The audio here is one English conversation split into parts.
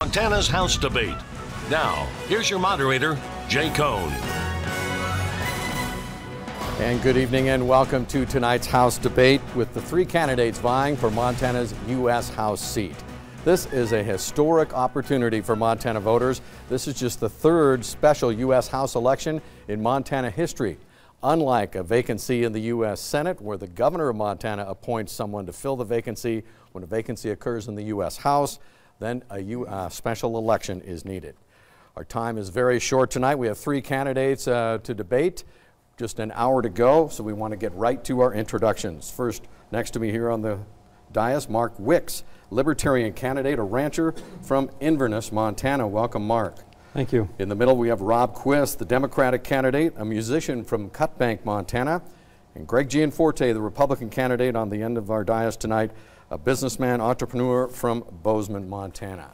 Montana's House Debate. Now, here's your moderator, Jay KOHN. And good evening and welcome to tonight's House Debate with the three candidates vying for Montana's U.S. House seat. This is a historic opportunity for Montana voters. This is just the third special U.S. House election in Montana history. Unlike a vacancy in the U.S. Senate, where the governor of Montana appoints someone to fill the vacancy when a vacancy occurs in the U.S. House, then a special election is needed. Our time is very short tonight. We have three candidates to debate. Just an hour to go, so we want to get right to our introductions. First, next to me here on the dais, Mark Wicks, Libertarian candidate, a rancher from Inverness, Montana. Welcome, Mark. Thank you. In the middle, we have Rob Quist, the Democratic candidate, a musician from Cutbank, Montana, and Greg Gianforte, the Republican candidate on the end of our dais tonight, a businessman, entrepreneur from Bozeman, Montana.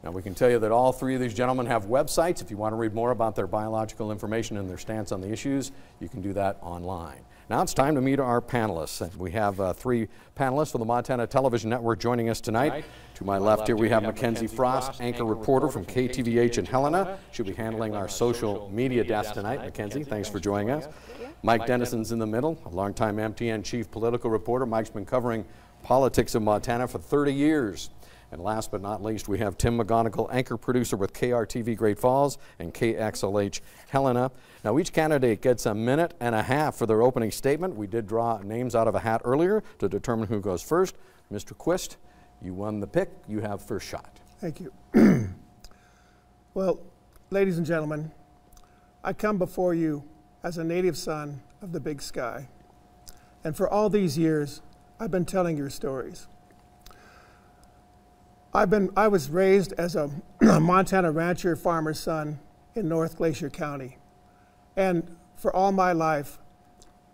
Now, we can tell you that all three of these gentlemen have websites. If you want to read more about their biological information and their stance on the issues, you can do that online. Now it's time to meet our panelists. And we have three panelists from the Montana Television Network joining us tonight. To my left here, we have Mackenzie Frost, anchor reporter from KTVH in Helena. She'll be handling our social media desk tonight. Mackenzie, thanks for joining us. Mike Dennison's in the middle, a longtime MTN chief political reporter. Mike's been covering politics of Montana for 30 years. And last but not least, we have Tim McGonigal, anchor producer with KRTV Great Falls and KXLH Helena. Now, each candidate gets a minute and a half for their opening statement. We did draw names out of a hat earlier to determine who goes first. Mr. Quist, you won the pick. You have first shot. Thank you. Well, ladies and gentlemen, I come before you as a native son of the Big Sky. And for all these years, I've been telling your stories. I was raised as a Montana rancher farmer's son in North Glacier County. And for all my life,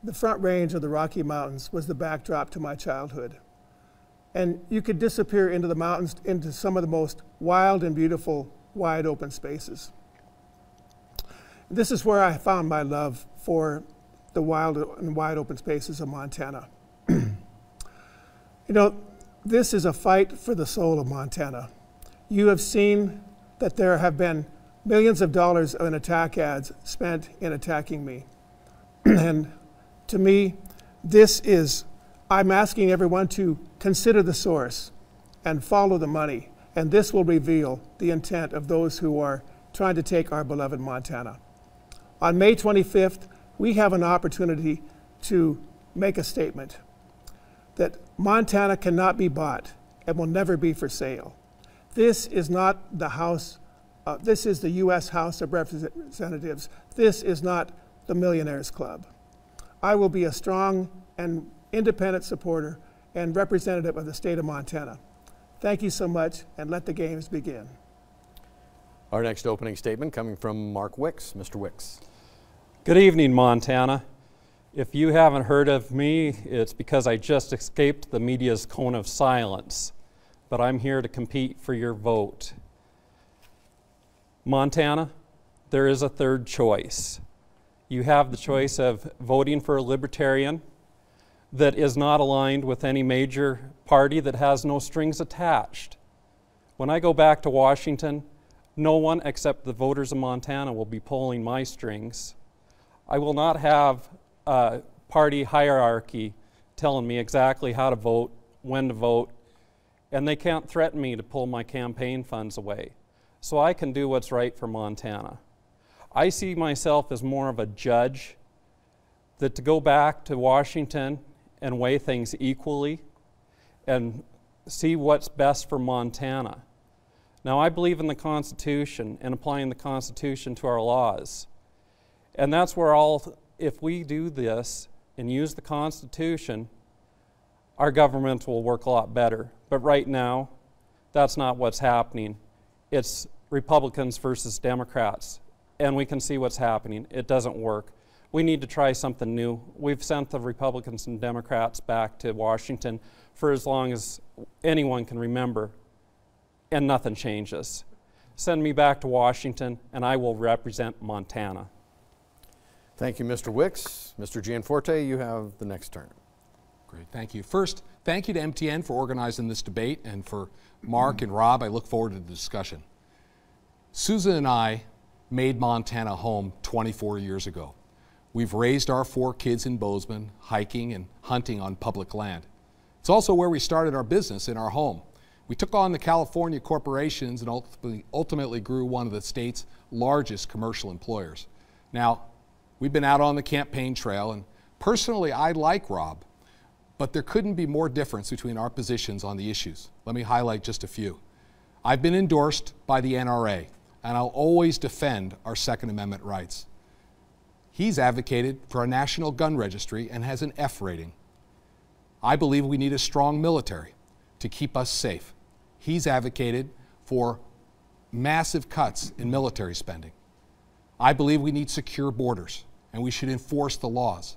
the Front Range of the Rocky Mountains was the backdrop to my childhood. And you could disappear into the mountains, into some of the most wild and beautiful, wide open spaces. This is where I found my love for the wild and wide open spaces of Montana. You know, this is a fight for the soul of Montana. You have seen that there have been millions of dollars in attack ads spent in attacking me. And to me, I'm asking everyone to consider the source and follow the money. And this will reveal the intent of those who are trying to take our beloved Montana. On May 25th, we have an opportunity to make a statement that Montana cannot be bought and will never be for sale. This is not the House, this is the U.S. House of Representatives. This is not the Millionaires Club. I will be a strong and independent supporter and representative of the state of Montana. Thank you so much, and let the games begin. Our next opening statement coming from Mark Wicks. Mr. Wicks. Good evening, Montana. If you haven't heard of me, it's because I just escaped the media's cone of silence. But I'm here to compete for your vote. Montana, there is a third choice. You have the choice of voting for a Libertarian that is not aligned with any major party, that has no strings attached. When I go back to Washington, no one except the voters of Montana will be pulling my strings. I will not have a party hierarchy telling me exactly how to vote, when to vote, and they can't threaten me to pull my campaign funds away. So I can do what's right for Montana. I see myself as more of a judge, that to go back to Washington and weigh things equally and see what's best for Montana. Now, I believe in the Constitution and applying the Constitution to our laws. And that's where if we do this and use the Constitution, our government will work a lot better. But right now, that's not what's happening. It's Republicans versus Democrats. And we can see what's happening. It doesn't work. We need to try something new. We've sent the Republicans and Democrats back to Washington for as long as anyone can remember, and nothing changes. Send me back to Washington, and I will represent Montana. Thank you, Mr. Wicks. Mr. Gianforte, you have the next turn. Great, thank you. First, thank you to MTN for organizing this debate, and for Mark and Rob, I look forward to the discussion. Susan and I made Montana home 24 years ago. We've raised our 4 kids in Bozeman, hiking and hunting on public land. It's also where we started our business, in our home. We took on the California corporations and ultimately grew one of the state's largest commercial employers. Now, we've been out on the campaign trail, and personally, I like Rob, but there couldn't be more difference between our positions on the issues. Let me highlight just a few. I've been endorsed by the NRA, and I'll always defend our Second Amendment rights. He's advocated for a national gun registry and has an F rating. I believe we need a strong military to keep us safe. He's advocated for massive cuts in military spending. I believe we need secure borders and we should enforce the laws.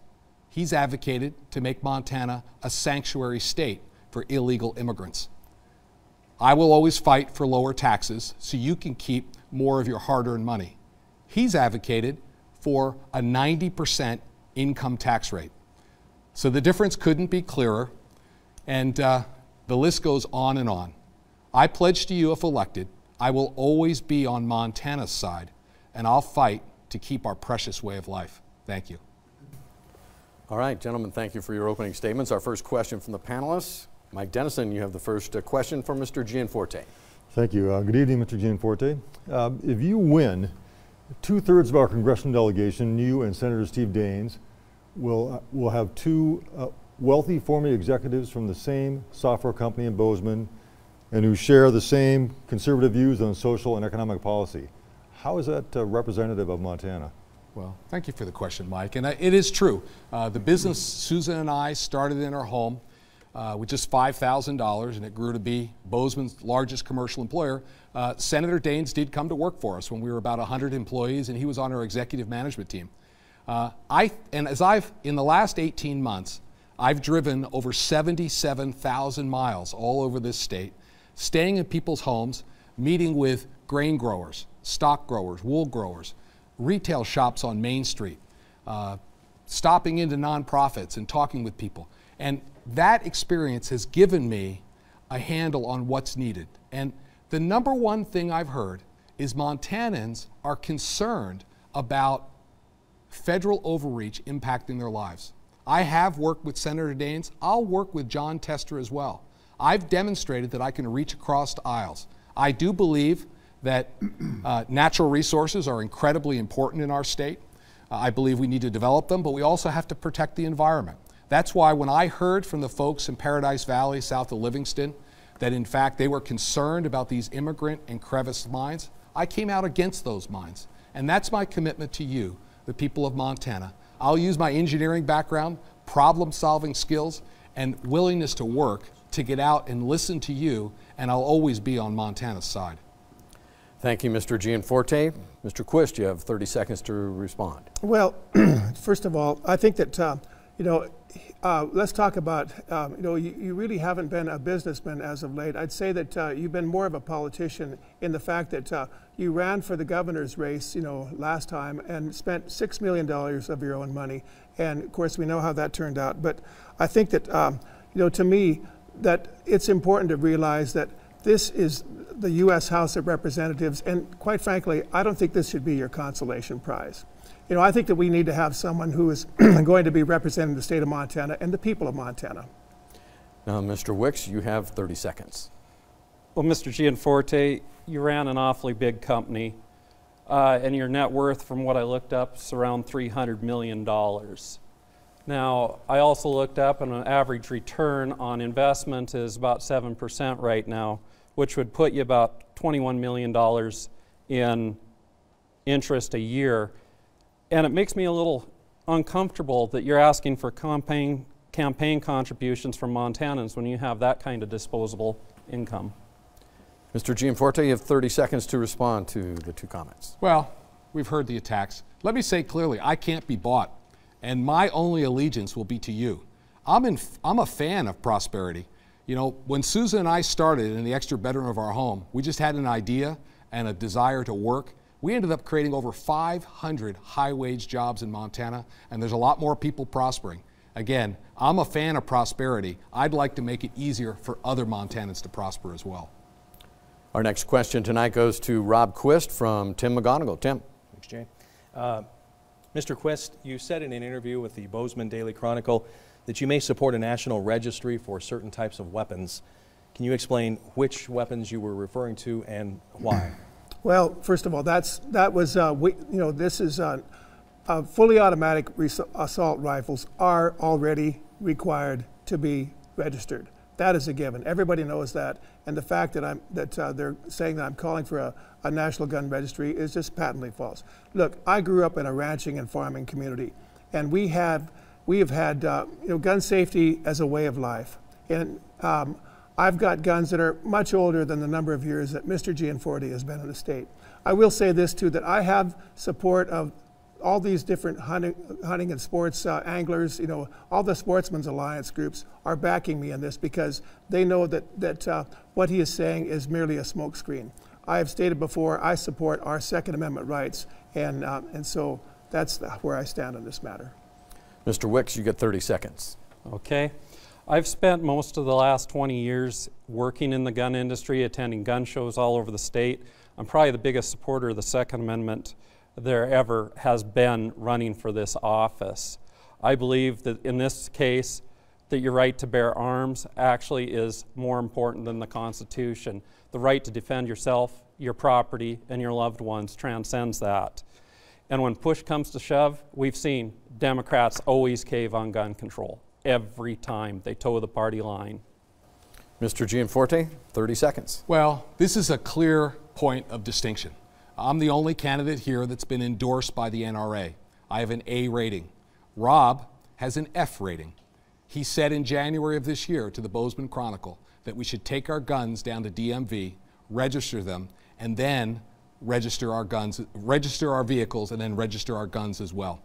He's advocated to make Montana a sanctuary state for illegal immigrants. I will always fight for lower taxes so you can keep more of your hard-earned money. He's advocated for a 90% income tax rate. So the difference couldn't be clearer, and the list goes on and on. I pledge to you, if elected, I will always be on Montana's side, and I'll fight to keep our precious way of life. Thank you. All right, gentlemen, thank you for your opening statements. Our first question from the panelists. Mike Dennison, you have the first question for Mr. Gianforte. Thank you. Good evening, Mr. Gianforte. If you win, 2/3 of our congressional delegation, you and Senator Steve Daines, will have 2 wealthy former executives from the same software company in Bozeman and who share the same conservative views on social and economic policy. How is that representative of Montana? Well, thank you for the question, Mike. And it is true. The business Susan and I started in our home with just $5,000, and it grew to be Bozeman's largest commercial employer. Senator Daines did come to work for us when we were about 100 employees, and he was on our executive management team. In the last 18 months, I've driven over 77,000 miles all over this state, staying in people's homes, meeting with grain growers, stock growers, wool growers, retail shops on Main Street, stopping into nonprofits and talking with people. And that experience has given me a handle on what's needed. And the number one thing I've heard is Montanans are concerned about federal overreach impacting their lives. I have worked with Senator Daines. I'll work with John Tester as well. I've demonstrated that I can reach across aisles. I do believe that natural resources are incredibly important in our state. I believe we need to develop them, but we also have to protect the environment. That's why when I heard from the folks in Paradise Valley, south of Livingston, that in fact they were concerned about these immigrant and crevice mines, I came out against those mines. And that's my commitment to you, the people of Montana. I'll use my engineering background, problem-solving skills, and willingness to work to get out and listen to you, and I'll always be on Montana's side. Thank you, Mr. Gianforte. Mr. Quist, you have 30 seconds to respond. Well, first of all, I think that, let's talk about, you really haven't been a businessman as of late. I'd say that you've been more of a politician in the fact that you ran for the governor's race, last time and spent $6 million of your own money. And of course, we know how that turned out. But I think that, to me, that it's important to realize that this is the U.S. House of Representatives, and quite frankly, I don't think this should be your consolation prize. I think that we need to have someone who is going to be representing the state of Montana and the people of Montana. Now, Mr. Wicks, you have 30 seconds. Well, Mr. Gianforte, you ran an awfully big company, and your net worth, from what I looked up, is around $300 million. Now, I also looked up, and an average return on investment is about 7% right now, which would put you about $21 million in interest a year. And it makes me a little uncomfortable that you're asking for campaign contributions from Montanans when you have that kind of disposable income. Mr. Gianforte, you have 30 seconds to respond to the 2 comments. Well, we've heard the attacks. Let me say clearly, I can't be bought, and my only allegiance will be to you. I'm a fan of prosperity. When Susan and I started in the extra bedroom of our home, we just had an idea and a desire to work. We ended up creating over 500 high-wage jobs in Montana, and there's a lot more people prospering. Again, I'm a fan of prosperity. I'd like to make it easier for other Montanans to prosper as well. Our next question tonight goes to Rob Quist from Tim McGonigal. Tim. Thanks, Jay. Mr. Quist, you said in an interview with the Bozeman Daily Chronicle that you may support a national registry for certain types of weapons. Can you explain which weapons you were referring to and why? Well, first of all, this is fully automatic assault rifles are already required to be registered. That is a given. Everybody knows that, and the fact that they're saying that I'm calling for a national gun registry is just patently false. Look, I grew up in a ranching and farming community, and we have had gun safety as a way of life. And I've got guns that are much older than the number of years that Mr. Gianforte has been in the state. I will say this too, that I have support of all these different hunting and sports anglers, all the Sportsmen's Alliance groups are backing me in this because they know that what he is saying is merely a smokescreen. I have stated before, I support our Second Amendment rights, and so that's where I stand on this matter. Mr. Wicks, you get 30 seconds. Okay. I've spent most of the last 20 years working in the gun industry, attending gun shows all over the state. I'm probably the biggest supporter of the Second Amendment there ever has been running for this office. I believe that in this case that your right to bear arms actually is more important than the Constitution. The right to defend yourself, your property, and your loved ones transcends that. And when push comes to shove, we've seen Democrats always cave on gun control. Every time they toe the party line. Mr. Gianforte, 30 seconds. Well, this is a clear point of distinction. I'm the only candidate here that's been endorsed by the NRA. I have an A rating. Rob has an F rating. He said in January of this year to the Bozeman Chronicle that we should take our guns down to DMV, register them, and then register our guns, register our vehicles, and then register our guns as well.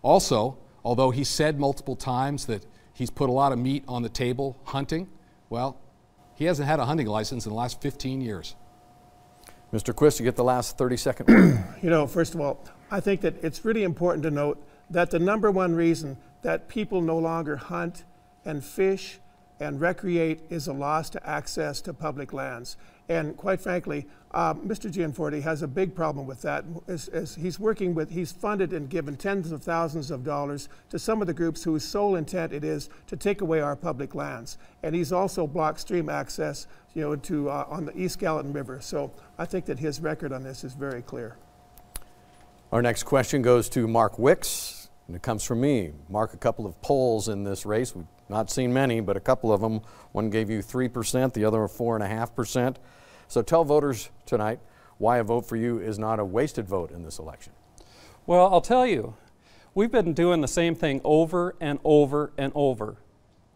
Also, although he said multiple times that he's put a lot of meat on the table hunting, well, he hasn't had a hunting license in the last 15 years. Mr. Quist, you get the last 30-second word. First of all, I think that it's really important to note that the #1 reason that people no longer hunt and fish and recreate is a loss to access to public lands. And quite frankly, Mr. Gianforte has a big problem with that. As he's funded and given tens of thousands of dollars to some of the groups whose sole intent it is to take away our public lands. And he's also blocked stream access, on the East Gallatin River. So I think that his record on this is very clear. Our next question goes to Mark Wicks, and it comes from me. Mark, a couple of polls in this race. We've not seen many, but a couple of them. One gave you 3%, the other 4.5%. So tell voters tonight why a vote for you is not a wasted vote in this election. Well, I'll tell you, we've been doing the same thing over and over and over,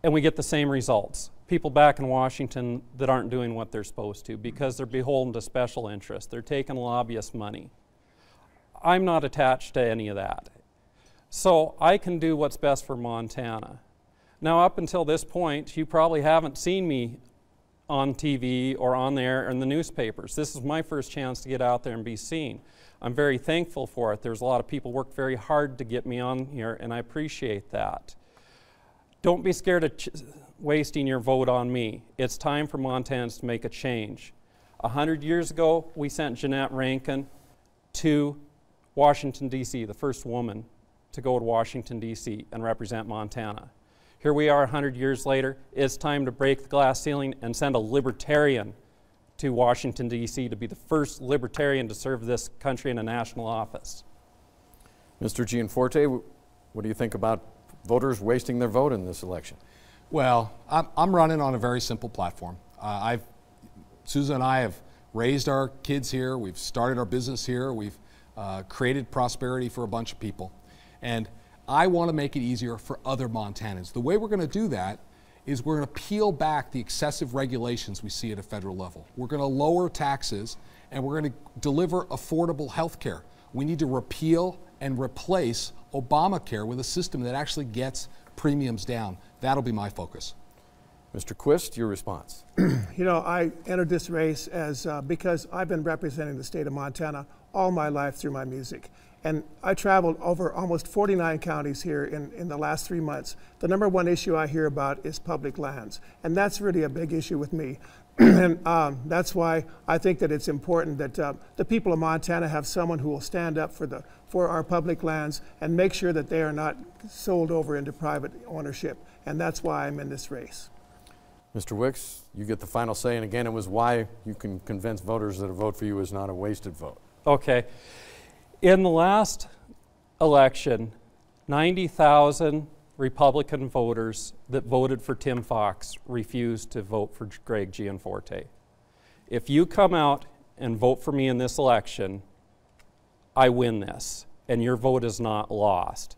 and we get the same results. People back in Washington that aren't doing what they're supposed to because they're beholden to special interests. They're taking lobbyist money. I'm not attached to any of that. So I can do what's best for Montana. Now, up until this point, you probably haven't seen me on TV or on there in the newspapers. This is my first chance to get out there and be seen. I'm very thankful for it. There's a lot of people worked very hard to get me on here, and I appreciate that. Don't be scared of wasting your vote on me. It's time for Montanans to make a change. 100 years ago, we sent Jeanette Rankin to Washington, D.C., the first woman to go to Washington, D.C. and represent Montana. Here we are 100 years later. It's time to break the glass ceiling and send a libertarian to Washington, D.C. to be the first libertarian to serve this country in a national office. Mr. Gianforte, what do you think about voters wasting their vote in this election? Well, I'm running on a very simple platform. Susan and I have raised our kids here. We've started our business here. We've created prosperity for a bunch of people. And I want to make it easier for other Montanans. The way we're going to do that is we're going to peel back the excessive regulations we see at a federal level. We're going to lower taxes, and we're going to deliver affordable health care. We need to repeal and replace Obamacare with a system that actually gets premiums down. That'll be my focus. Mr. Quist, your response. I entered this race because I've been representing the state of Montana all my life through my music. And I traveled over almost 49 counties here in the last 3 months. The #1 issue I hear about is public lands. And that's really a big issue with me. And that's why I think that it's important that the people of Montana have someone who will stand up for our public lands and make sure that they are not sold over into private ownership. And that's why I'm in this race. Mr. Wicks, you get the final say, and again, it was why you can convince voters that a vote for you is not a wasted vote. Okay. In the last election, 90,000 Republican voters that voted for Tim Fox refused to vote for Greg Gianforte. If you come out and vote for me in this election, I win this, and your vote is not lost.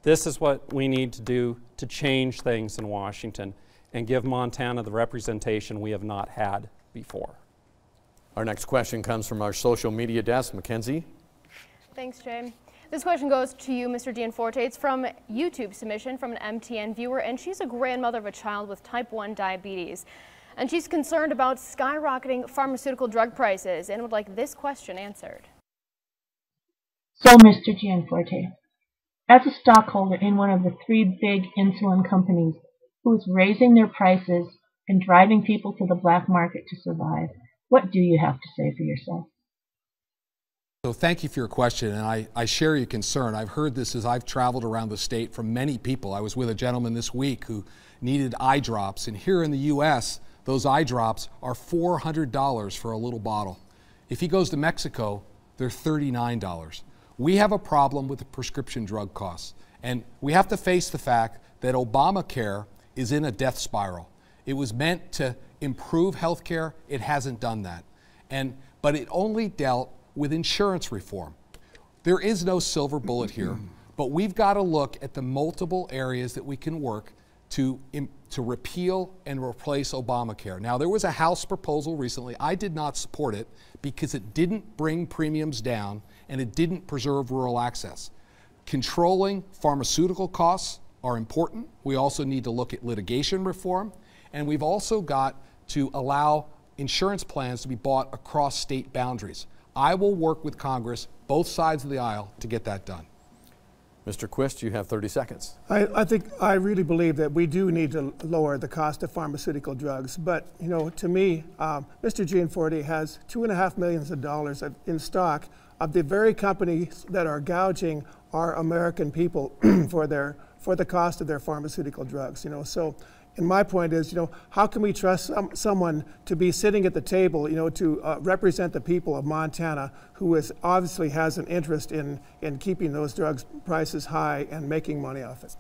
This is what we need to do to change things in Washington and give Montana the representation we have not had before. Our next question comes from our social media desk. Mackenzie. Thanks, Jay. This question goes to you, Mr. Gianforte. It's from YouTube submission from an MTN viewer, and she's a grandmother of a child with type 1 diabetes. And she's concerned about skyrocketing pharmaceutical drug prices and would like this question answered. So, Mr. Gianforte, as a stockholder in one of the 3 big insulin companies who is raising their prices and driving people to the black market to survive, what do you have to say for yourself? So thank you for your question, and I share your concern. I've heard this as I've traveled around the state from many people. I was with a gentleman this week who needed eye drops, and here in the U.S., those eye drops are $400 for a little bottle. If he goes to Mexico, they're $39. We have a problem with the prescription drug costs, and we have to face the fact that Obamacare is in a death spiral. It was meant to improve health care. It hasn't done that. But it only dealt with insurance reform. There is no silver bullet here, but we've got to look at the multiple areas that we can work to repeal and replace Obamacare. Now, there was a House proposal recently. I did not support it because it didn't bring premiums down and it didn't preserve rural access. Controlling pharmaceutical costs are important. We also need to look at litigation reform, and we've also got to allow insurance plans to be bought across state boundaries. I will work with Congress, both sides of the aisle, to get that done. Mr. Quist, you have 30 seconds. I really believe that we do need to lower the cost of pharmaceutical drugs. But, you know, to me, Mr. Gianforte has $2.5 million in stock of the very companies that are gouging our American people for the cost of their pharmaceutical drugs. You know, so. And my point is, you know, how can we trust someone to be sitting at the table, you know, to represent the people of Montana, who obviously has an interest in keeping those drugs prices high and making money off it?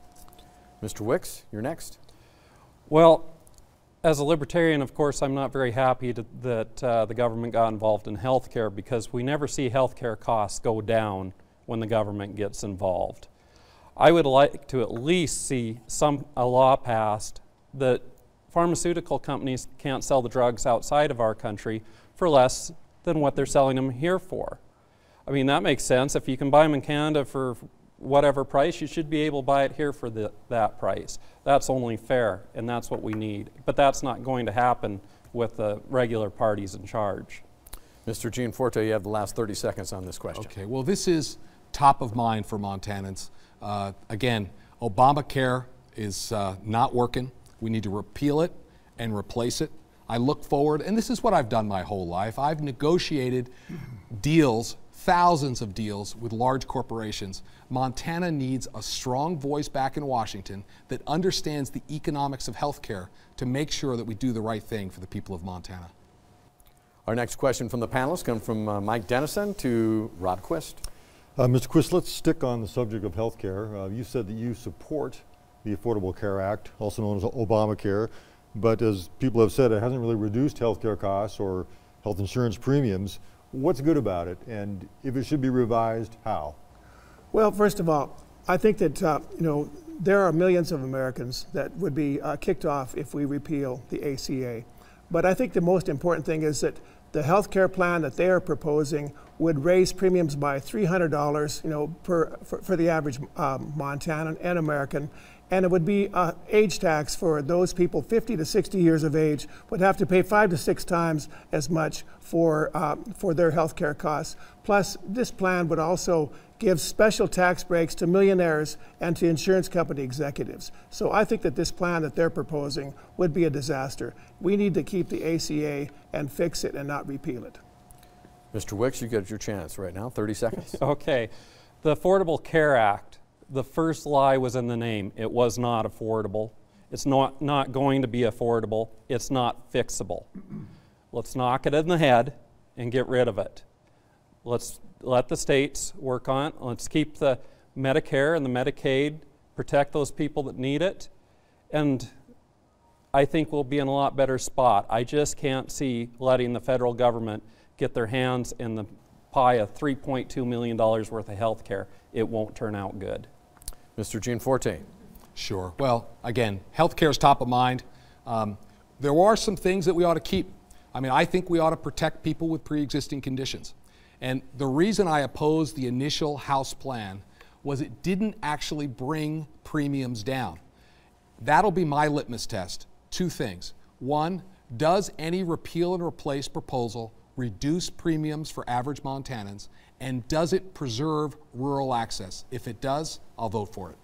Mr. Wicks, you're next. Well, as a libertarian, of course, I'm not very happy that the government got involved in health care, because we never see health care costs go down when the government gets involved. I would like to at least see a law passed that pharmaceutical companies can't sell the drugs outside of our country for less than what they're selling them here for. I mean, that makes sense. If you can buy them in Canada for whatever price, you should be able to buy it here for that price. That's only fair, and that's what we need. But that's not going to happen with the regular parties in charge. Mr. Gianforte, you have the last 30 seconds on this question. Okay, well, this is top of mind for Montanans. Again, Obamacare is not working. We need to repeal it and replace it. I look forward, and this is what I've done my whole life. I've negotiated deals, thousands of deals with large corporations. Montana needs a strong voice back in Washington that understands the economics of healthcare to make sure that we do the right thing for the people of Montana. Our next question from the panelists comes from Mike Dennison to Rob Quist. Mr. Quist, let's stick on the subject of health care. You said that you support the Affordable Care Act, also known as Obamacare, but as people have said, it hasn't really reduced health care costs or health insurance premiums. What's good about it, and if it should be revised, how? Well, first of all, I think that you know, there are millions of Americans that would be kicked off if we repeal the ACA. But I think the most important thing is that the health care plan that they are proposing would raise premiums by $300, you know, for the average Montanan and American. And it would be an age tax for those people 50 to 60 years of age would have to pay 5 to 6 times as much for their health care costs. Plus, this plan would also gives special tax breaks to millionaires and to insurance company executives. So I think that this plan that they're proposing would be a disaster. We need to keep the ACA and fix it and not repeal it. Mr. Wicks, you get your chance right now, 30 seconds. Okay. The Affordable Care Act, the first lie was in the name. It was not affordable. It's not going to be affordable. It's not fixable. Let's knock it in the head and get rid of it. Let's let the states work on it. Let's keep the Medicare and the Medicaid, protect those people that need it, and I think we'll be in a lot better spot. I just can't see letting the federal government get their hands in the pie of $3.2 million worth of health care. It won't turn out good. Mr. Gianforte. Sure. Well, again, healthcare is top of mind. There are some things that we ought to keep. I mean, I think we ought to protect people with pre-existing conditions. And the reason I opposed the initial House plan was it didn't actually bring premiums down. That'll be my litmus test. Two things. One, does any repeal and replace proposal reduce premiums for average Montanans? And does it preserve rural access? If it does, I'll vote for it.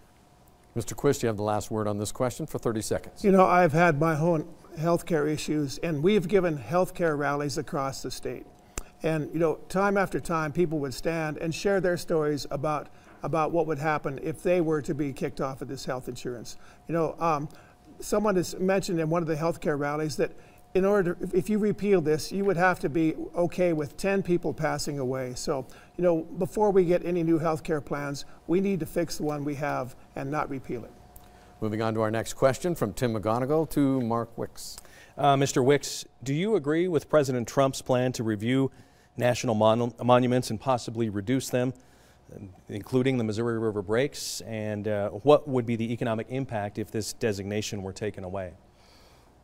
Mr. Quist, you have the last word on this question for 30 seconds. You know, I've had my own healthcare issues, and we've given healthcare rallies across the state. And, you know, time after time, people would stand and share their stories about what would happen if they were to be kicked off of this health insurance. You know, someone has mentioned in one of the healthcare rallies that in order to, if you repeal this, you would have to be okay with 10 people passing away. So, you know, before we get any new healthcare plans, we need to fix the one we have and not repeal it. Moving on to our next question from Tim McGonigal to Mark Wicks. Mr. Wicks, do you agree with President Trump's plan to review national monuments and possibly reduce them, including the Missouri River breaks? And what would be the economic impact if this designation were taken away?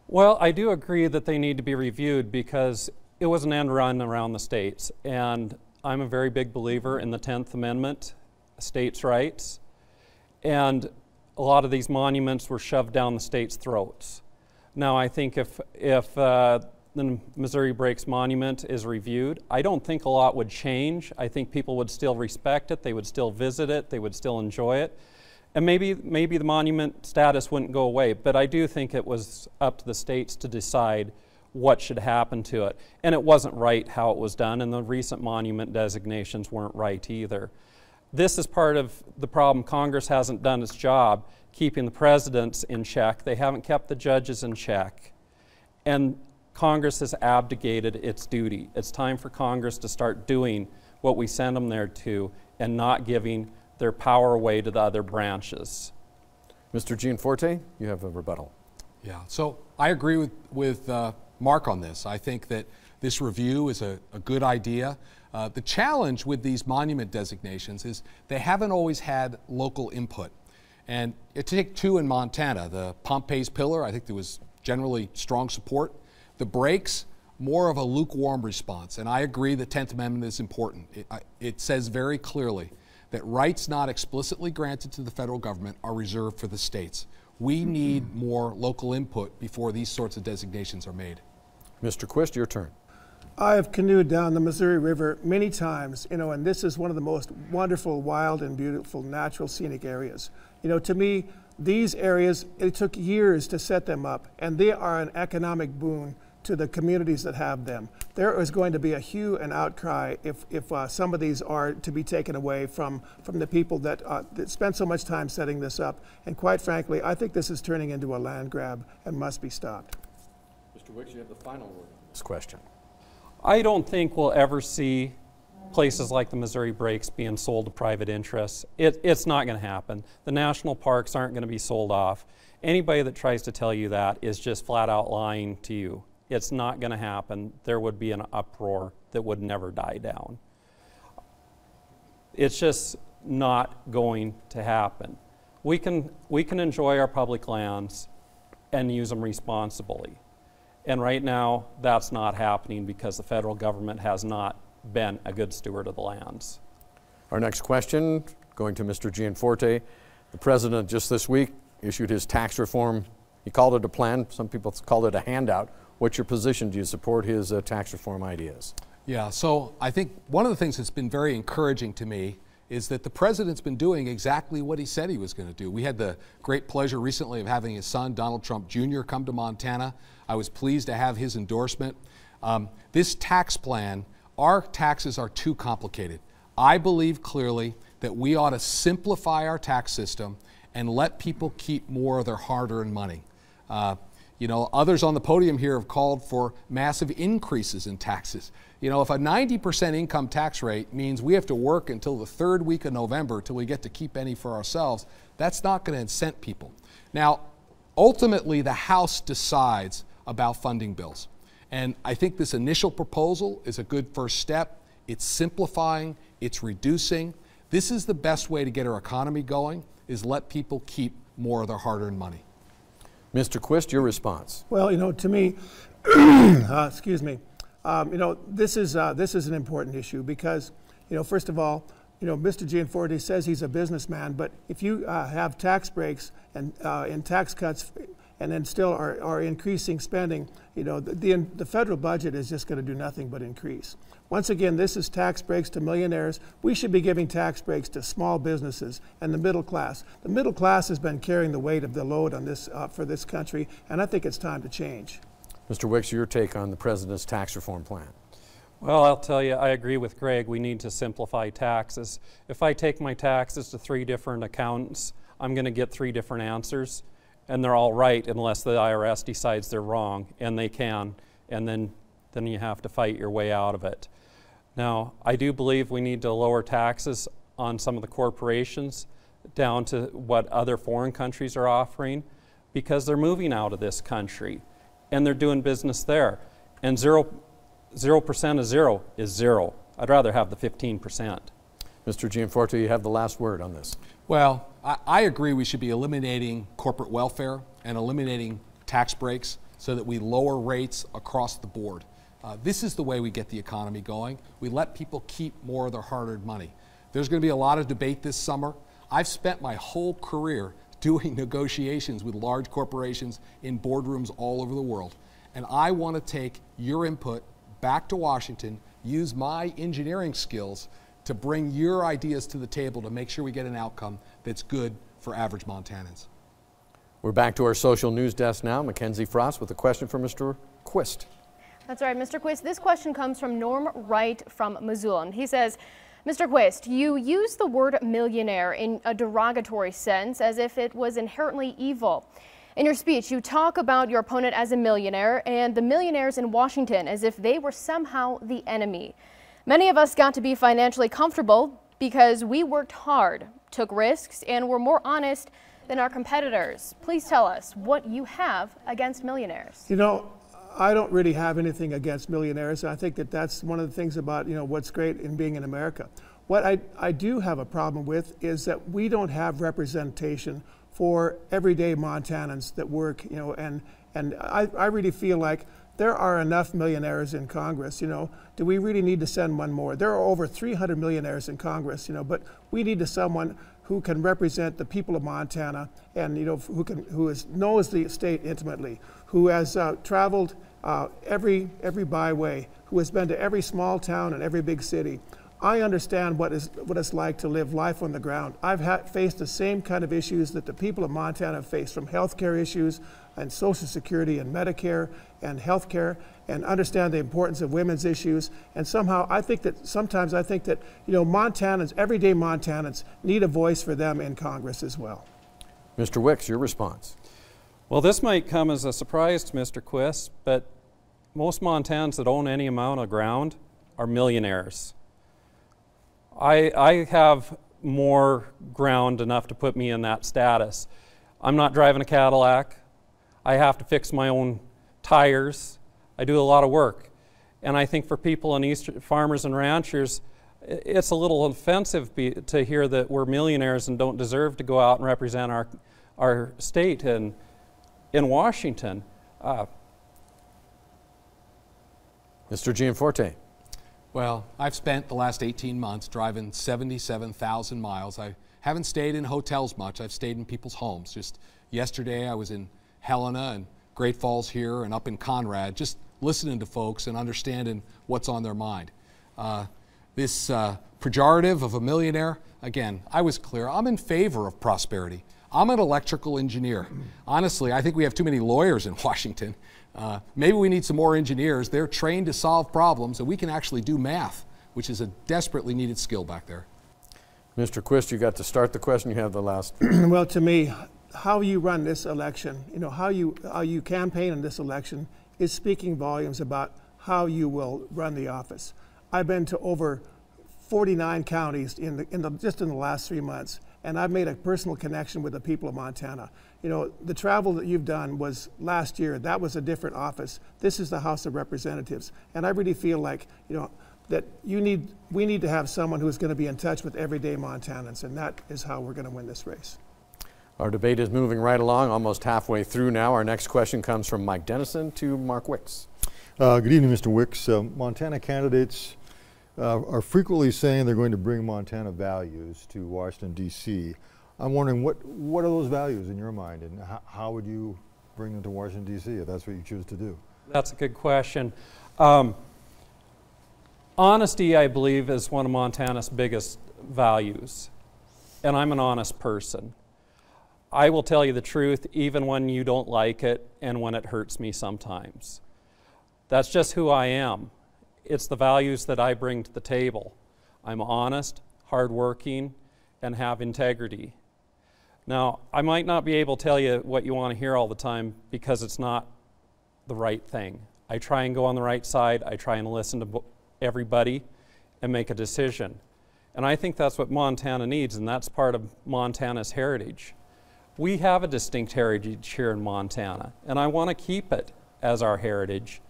Well, I do agree that they need to be reviewed because it was an end run around the states. And I'm a very big believer in the 10th Amendment, states' rights. And a lot of these monuments were shoved down the states' throats. Now, I think if the Missouri Breaks Monument is reviewed, I don't think a lot would change. I think people would still respect it, they would still visit it, they would still enjoy it. And maybe the monument status wouldn't go away, but I do think it was up to the states to decide what should happen to it. And it wasn't right how it was done, and the recent monument designations weren't right either. This is part of the problem. Congress hasn't done its job keeping the presidents in check. They haven't kept the judges in check. And Congress has abdicated its duty. It's time for Congress to start doing what we send them there to and not giving their power away to the other branches. Mr. Gianforte, you have a rebuttal. Yeah, so I agree with Mark on this. I think that this review is a good idea. The challenge with these monument designations is they haven't always had local input. And to take two in Montana, the Pompey's Pillar, I think there was generally strong support. The breaks, more of a lukewarm response. And I agree the 10th Amendment is important. It says very clearly that rights not explicitly granted to the federal government are reserved for the states. We need more local input before these sorts of designations are made. Mr. Quist, your turn. I have canoed down the Missouri River many times, you know, and this is one of the most wonderful, wild, and beautiful natural scenic areas. You know, to me, these areas, it took years to set them up, and they are an economic boon to the communities that have them. There is going to be a hue and outcry if some of these are to be taken away from the people that spent so much time setting this up. And quite frankly, I think this is turning into a land grab and must be stopped. Mr. Wicks, you have the final word on this question. I don't think we'll ever see places like the Missouri Breaks being sold to private interests. It's not going to happen. The national parks aren't going to be sold off. Anybody that tries to tell you that is just flat out lying to you. It's not going to happen. There would be an uproar that would never die down. It's just not going to happen. We can enjoy our public lands and use them responsibly. And right now, that's not happening because the federal government has not been a good steward of the lands. Our next question, going to Mr. Gianforte. The president just this week issued his tax reform. He called it a plan. Some people called it a handout. What's your position? Do you support his tax reform ideas? Yeah, so I think one of the things that's been very encouraging to me is that the president's been doing exactly what he said he was going to do. We had the great pleasure recently of having his son, Donald Trump Jr., come to Montana. I was pleased to have his endorsement. This tax plan, our taxes are too complicated. I believe clearly that we ought to simplify our tax system and let people keep more of their hard-earned money. You know, others on the podium here have called for massive increases in taxes. You know, if a 90% income tax rate means we have to work until the third week of November till we get to keep any for ourselves, that's not going to incent people. Now, ultimately, the House decides about funding bills. And I think this initial proposal is a good first step. It's simplifying, it's reducing. This is the best way to get our economy going, is let people keep more of their hard-earned money. Mr. Quist, your response. Well, you know, to me, excuse me, you know, this is an important issue because, you know, first of all, you know, Mr. Gianforte says he's a businessman, but if you have tax breaks and tax cuts and then still are increasing spending, you know, the federal budget is just going to do nothing but increase. Once again, this is tax breaks to millionaires. We should be giving tax breaks to small businesses and the middle class. The middle class has been carrying the weight of the load on this for this country, and I think it's time to change. Mr. Wicks, your take on the president's tax reform plan. Well, I'll tell you, I agree with Greg. We need to simplify taxes. If I take my taxes to 3 different accountants, I'm going to get 3 different answers, and they're all right unless the IRS decides they're wrong, and they can, and then you have to fight your way out of it. Now, I do believe we need to lower taxes on some of the corporations down to what other foreign countries are offering because they're moving out of this country and they're doing business there. And 0% of 0 is 0. I'd rather have the 15%. Mr. Gianforte, you have the last word on this. Well, I agree we should be eliminating corporate welfare and eliminating tax breaks so that we lower rates across the board. This is the way we get the economy going. We let people keep more of their hard-earned money. There's going to be a lot of debate this summer. I've spent my whole career doing negotiations with large corporations in boardrooms all over the world. And I want to take your input back to Washington, use my engineering skills to bring your ideas to the table to make sure we get an outcome that's good for average Montanans. We're back to our social news desk now. Mackenzie Frost with a question for Mr. Quist. That's right, Mr. Quist. This question comes from Norm Wright from Missoula. He says, Mr. Quist, you use the word millionaire in a derogatory sense as if it was inherently evil. In your speech, you talk about your opponent as a millionaire and the millionaires in Washington as if they were somehow the enemy. Many of us got to be financially comfortable because we worked hard, took risks, and were more honest than our competitors. Please tell us what you have against millionaires. You know, I don't really have anything against millionaires. I think that that's one of the things about, you know, what's great in being in America. What I do have a problem with is that we don't have representation for everyday Montanans that work, you know, and I really feel like there are enough millionaires in Congress, you know. Do we really need to send one more? There are over 300 millionaires in Congress, you know, but we need someone who can represent the people of Montana and, you know, who knows the state intimately, who has traveled every byway, who has been to every small town and every big city. I understand what it's like to live life on the ground. I've faced the same kind of issues that the people of Montana have faced, from healthcare issues and Social Security and Medicare and healthcare, and understand the importance of women's issues. And somehow sometimes I think that, you know, Montanans, everyday Montanans, need a voice for them in Congress as well. Mr. Wicks, your response. Well, this might come as a surprise to Mr. Quist, but most Montanans that own any amount of ground are millionaires. I have more ground enough to put me in that status. I'm not driving a Cadillac. I have to fix my own tires. I do a lot of work. And I think for people in Eastern, farmers and ranchers, it's a little offensive to hear that we're millionaires and don't deserve to go out and represent our state in Washington. Mr. Gianforte. Well, I've spent the last 18 months driving 77,000 miles. I haven't stayed in hotels much. I've stayed in people's homes. Just yesterday I was in Helena and Great Falls here and up in Conrad, just listening to folks and understanding what's on their mind. This pejorative of a millionaire, again, I was clear. I'm in favor of prosperity. I'm an electrical engineer. Honestly, I think we have too many lawyers in Washington. Maybe we need some more engineers. They're trained to solve problems, and we can actually do math, which is a desperately needed skill back there. Mr. Quist, you got to start the question. You have the last. Well, to me, how you run this election, how you campaign in this election is speaking volumes about how you will run the office. I've been to over 49 counties just in the last 3 months, and I've made a personal connection with the people of Montana. The travel that you've done was last year. That was a different office. This is the House of Representatives, and I really feel like that we need to have someone who's going to be in touch with everyday Montanans, and that is how we're going to win this race. Our debate is moving right along, almost halfway through now. Our next question comes from Mike Dennison to Mark Wicks. Good evening, Mr. Wicks. Montana candidates are frequently saying they're going to bring Montana values to Washington, D.C. I'm wondering, what are those values in your mind, and how would you bring them to Washington, D.C. if that's what you choose to do? That's a good question. Honesty, I believe, is one of Montana's biggest values, and I'm an honest person. I will tell you the truth even when you don't like it and when it hurts me sometimes. That's just who I am. It's the values that I bring to the table. I'm honest, hardworking, and have integrity. Now, I might not be able to tell you what you want to hear all the time because it's not the right thing. I try and go on the right side. I try and listen to everybody and make a decision. And I think that's what Montana needs, and that's part of Montana's heritage. We have a distinct heritage here in Montana, and I want to keep it as our heritage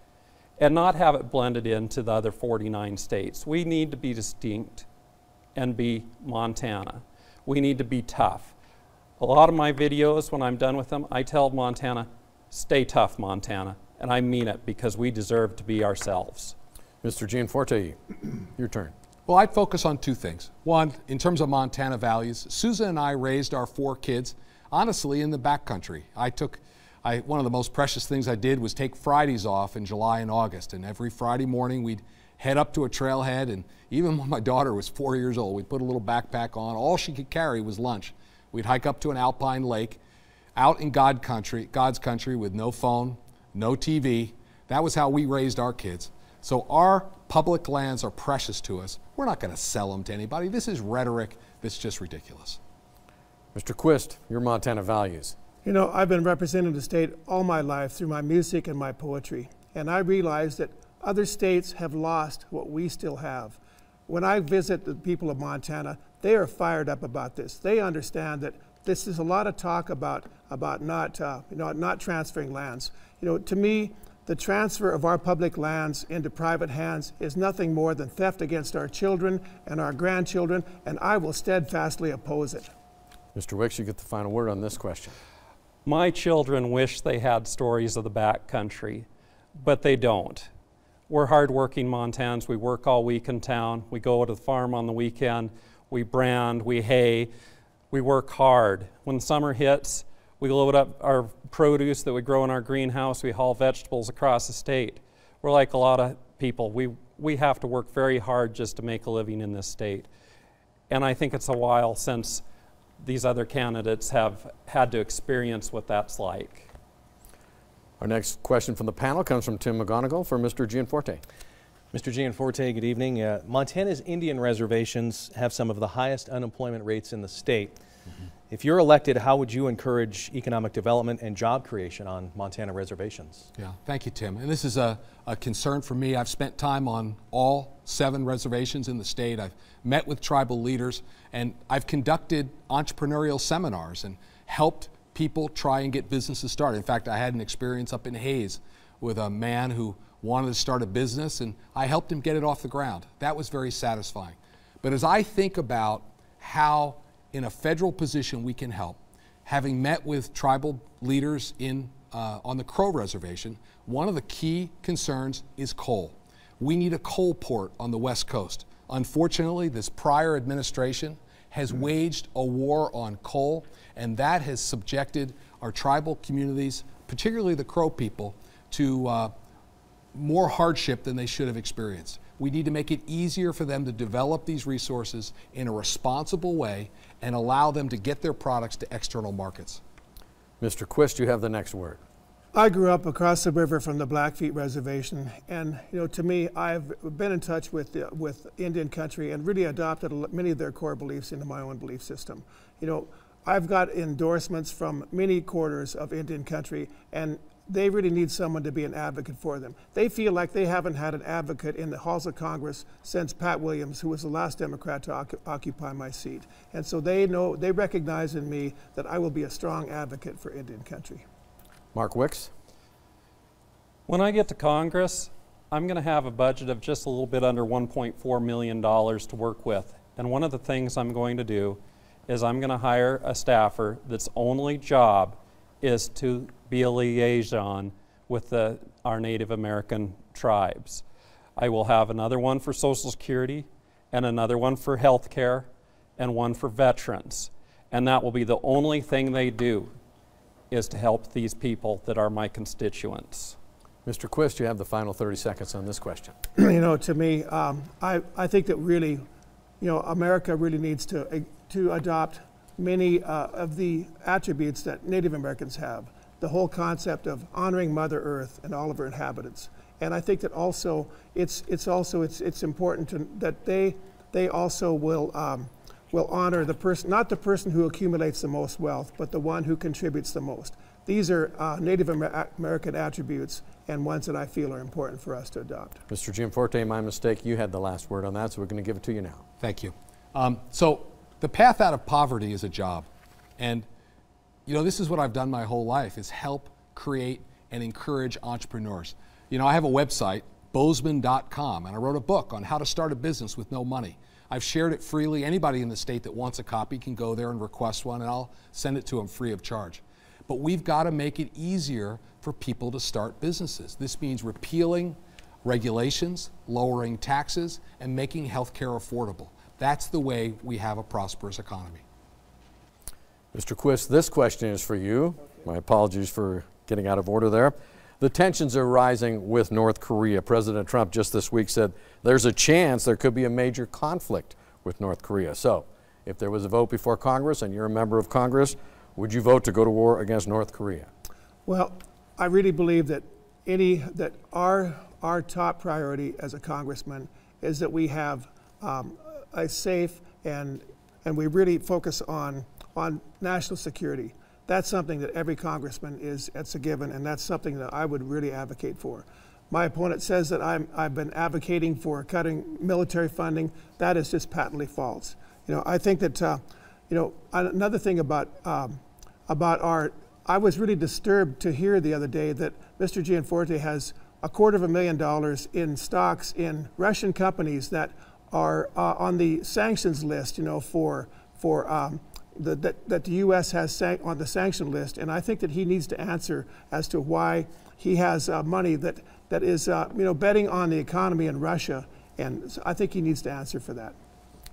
and not have it blended into the other 49 states. We need to be distinct and be Montana. We need to be tough. A lot of my videos, when I'm done with them, I tell Montana, stay tough, Montana. And I mean it because we deserve to be ourselves. Mr. Gianforte, your turn. Well, I'd focus on two things. One, in terms of Montana values, Susan and I raised our 4 kids, honestly, in the backcountry. One of the most precious things I did was take Fridays off in July and August, and every Friday morning we'd head up to a trailhead, and even when my daughter was 4 years old, we'd put a little backpack on. All she could carry was lunch. We'd hike up to an alpine lake, out in God's country with no phone, no TV. That was how we raised our kids. So our public lands are precious to us. We're not going to sell them to anybody. This is rhetoric that's just ridiculous. Mr. Quist, your Montana values. I've been representing the state all my life through my music and my poetry, and I realize that other states have lost what we still have. When I visit the people of Montana, they are fired up about this. They understand that this is a lot of talk about not transferring lands. To me, the transfer of our public lands into private hands is nothing more than theft against our children and our grandchildren, and I will steadfastly oppose it. Mr. Wicks, you get the final word on this question. My children wish they had stories of the backcountry, but they don't. We're hardworking Montanans. We work all week in town. We go to the farm on the weekend. We brand, we hay, we work hard. When summer hits, we load up our produce that we grow in our greenhouse. We haul vegetables across the state. We're like a lot of people. We have to work very hard just to make a living in this state. And I think it's a while since these other candidates have had to experience what that's like. Our next question from the panel comes from Tim McGonigal for Mr. Gianforte. Mr. Gianforte, good evening. Montana's Indian reservations have some of the highest unemployment rates in the state. If you're elected, how would you encourage economic development and job creation on Montana reservations? Yeah, thank you, Tim. And this is a concern for me. I've spent time on all 7 reservations in the state. I've met with tribal leaders, and I've conducted entrepreneurial seminars and helped people try and get businesses started. In fact, I had an experience up in Hayes with a man who wanted to start a business, and I helped him get it off the ground. That was very satisfying. But as I think about how in a federal position we can help, having met with tribal leaders on the Crow Reservation, one of the key concerns is coal. We need a coal port on the West Coast. Unfortunately, this prior administration has waged a war on coal, and that has subjected our tribal communities, particularly the Crow people, to more hardship than they should have experienced. We need to make it easier for them to develop these resources in a responsible way and allow them to get their products to external markets. Mr. Quist, you have the next word. I grew up across the river from the Blackfeet Reservation, and to me, I've been in touch with Indian country and really adopted many of their core beliefs into my own belief system. I've got endorsements from many quarters of Indian country, and they really need someone to be an advocate for them. They feel like they haven't had an advocate in the halls of Congress since Pat Williams, who was the last Democrat to occupy my seat. And so they recognize in me that I will be a strong advocate for Indian country. Mark Wicks. When I get to Congress, I'm going to have a budget of just a little bit under $1.4 million to work with. And one of the things I'm going to do is I'm going to hire a staffer that's only job is to be a liaison with our Native American tribes. I will have another one for Social Security and another one for health care and one for veterans. And that will be the only thing they do, is to help these people that are my constituents. Mr. Quist, you have the final 30 seconds on this question. To me, I think that really, America really needs to adopt many of the attributes that Native Americans have. The whole concept of honoring Mother Earth and all of her inhabitants. And I think that also it's important that they also will honor the person, not the person who accumulates the most wealth, but the one who contributes the most. These are Native American attributes and ones that I feel are important for us to adopt. Mr. Gianforte, my mistake, you had the last word on that, so we're going to give it to you now. Thank you. So the path out of poverty is a job. And this is what I've done my whole life, is help create and encourage entrepreneurs. I have a website, bozeman.com, and I wrote a book on how to start a business with no money. I've shared it freely. Anybody in the state that wants a copy can go there and request one, and I'll send it to them free of charge. But we've got to make it easier for people to start businesses. This means repealing regulations, lowering taxes, and making health care affordable. That's the way we have a prosperous economy. Mr. Quist, this question is for you. My apologies for getting out of order there. The tensions are rising with North Korea. President Trump just this week said there's a chance there could be a major conflict with North Korea. So, if there was a vote before Congress and you're a member of Congress, would you vote to go to war against North Korea? Well, I really believe that our top priority as a congressman is that we have a safe and we really focus on national security. That's something that every congressman it's a given, and that's something that I would really advocate for. My opponent says that I've been advocating for cutting military funding. That is just patently false. I think that another thing about I was really disturbed to hear the other day that Mr. Gianforte has $250,000 in stocks in Russian companies that are on the sanctions list, that the U.S. has on the sanction list, and I think that he needs to answer as to why he has money that is betting on the economy in Russia, and so I think he needs to answer for that.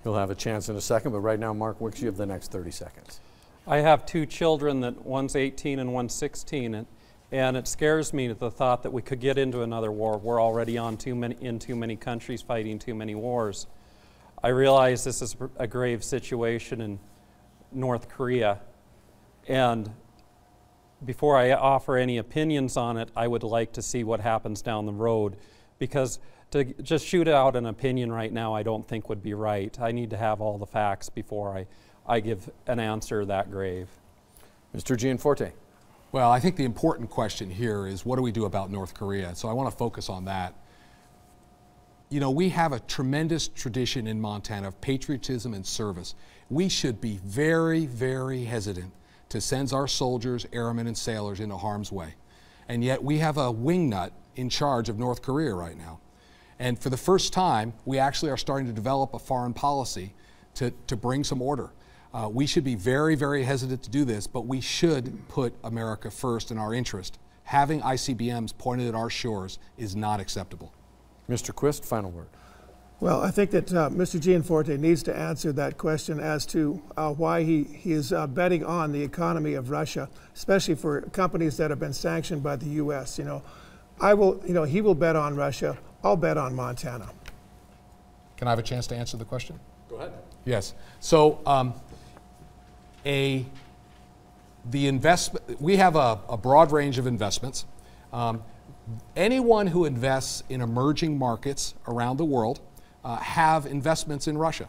He'll have a chance in a second, but right now, Mark Wicks, you have the next 30 seconds. I have two children, that one's 18 and one's 16, and it scares me the thought that we could get into another war. We're already in too many countries fighting too many wars. I realize this is a grave situation in North Korea, and before I offer any opinions on it, I would like to see what happens down the road, because to just shoot out an opinion right now I don't think would be right. I need to have all the facts before I give an answer that grave. Mr. Gianforte. Well, I think the important question here is, what do we do about North Korea? So I want to focus on that. We have a tremendous tradition in Montana of patriotism and service. We should be very, very hesitant to send our soldiers, airmen, and sailors into harm's way. And yet we have a wingnut in charge of North Korea right now. And for the first time, we actually are starting to develop a foreign policy to bring some order. We should be very, very hesitant to do this, but we should put America first in our interest. Having ICBMs pointed at our shores is not acceptable. Mr. Quist, final word. Well, I think that Mr. Gianforte needs to answer that question as to why he is betting on the economy of Russia, especially for companies that have been sanctioned by the U.S. He will bet on Russia. I'll bet on Montana. Can I have a chance to answer the question? Go ahead. Yes. So we have a broad range of investments. Anyone who invests in emerging markets around the world have investments in Russia.